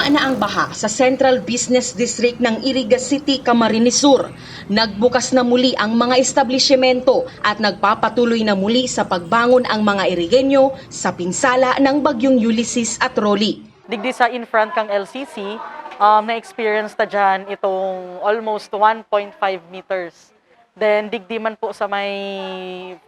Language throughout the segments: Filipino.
na ang baha sa Central Business District ng Iriga City, Camarines Sur. Nagbukas na muli ang mga establishmento at nagpapatuloy na muli sa pagbangon ang mga Irigenyo sa pinsala ng bagyong Ulysses at Rolly. Digdi sa in front kang LCC, na-experience ta dyan itong almost 1.5 meters. Then digdi man po sa may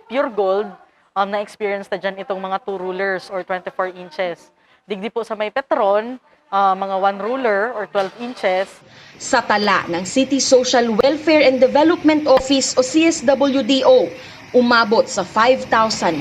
Pure Gold, na-experience ta dyan itong mga 2 rulers or 24 inches. Digdi po sa may Petron, mga 1 ruler or 12 inches. Sa tala ng City Social Welfare and Development Office o CSWDO, umabot sa 5,960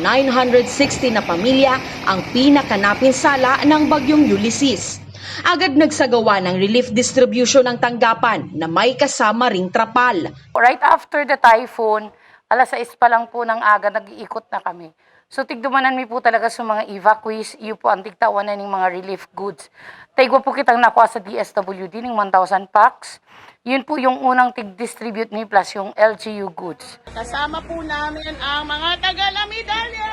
na pamilya ang pinakanapinsala ng bagyong Ulysses. Agad nagsagawa ng relief distribution ng tanggapan na may kasama ring trapal. Right after the typhoon, alas 6 pa lang po ng aga, nag-iikot na kami. So tigdumanan mi po talaga sa mga evacuees, iyo po ang tigtawan na ng mga relief goods. Taigwa po kitang nakuha sa DSWD ng 1,000 packs. Yun po yung unang tig-distribute ni plus yung LGU goods. Kasama po namin ang mga taga-Lamidalya!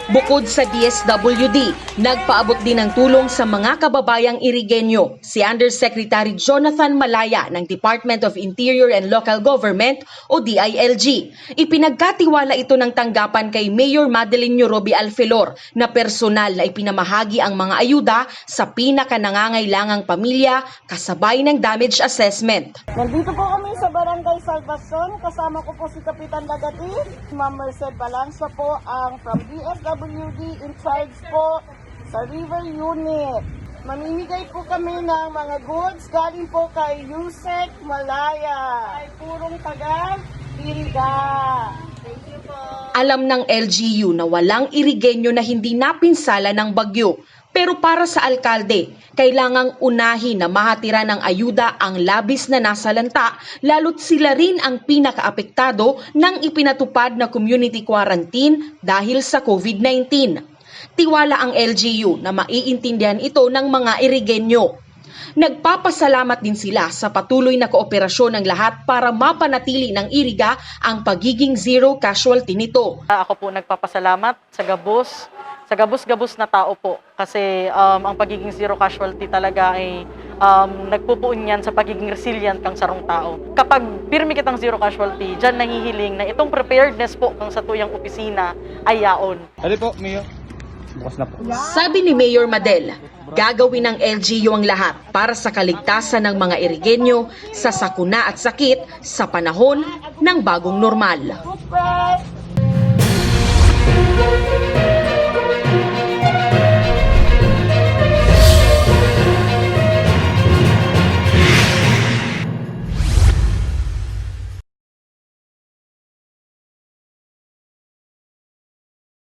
Bukod sa DSWD, nagpaabot din ng tulong sa mga kababayang Irigenyo si Undersecretary Jonathan Malaya ng Department of Interior and Local Government o DILG. Ipinagkatiwala ito ng tanggapan kay Mayor Madeline Roby Alfelor na personal na ipinamahagi ang mga ayuda sa pinakanangangailangang pamilya kasabay ng damage assessment. Nandito po kami sa Barangay Salvacion. Kasama ko po si Kapitan Dagati. Ma'am Merced Balanza po ang from DSWD in charge po sa River Unit. Mamimigay po kami ng mga goods galing po kay Yusek Malaya. Ay purong taga-Iriga. Thank you po. Alam ng LGU na walang Irigenyo na hindi napinsala ng bagyo. Pero para sa alkalde, kailangang unahin na mahatira ng ayuda ang labis na nasalanta, lalo't sila rin ang pinakaapektado ng ipinatupad na community quarantine dahil sa COVID-19. Tiwala ang LGU na maiintindihan ito ng mga Irigenyo. Nagpapasalamat din sila sa patuloy na kooperasyon ng lahat para mapanatili ng Iriga ang pagiging zero casualty nito. Ako po nagpapasalamat sa gabos na tao po kasi ang pagiging zero casualty talaga ay nagpupuon yan sa pagiging resilient kang sarong tao. Kapag pirmi kitang zero casualty, dyan nahihiling na itong preparedness po kang sa tuyang opisina ay yaon. Ali po, Mayor. Bukas na po. Sabi ni Mayor Madel, gagawin ng LGU ang lahat para sa kaligtasan ng mga Irigenyo sa sakuna at sakit sa panahon ng bagong normal. Toothbrush!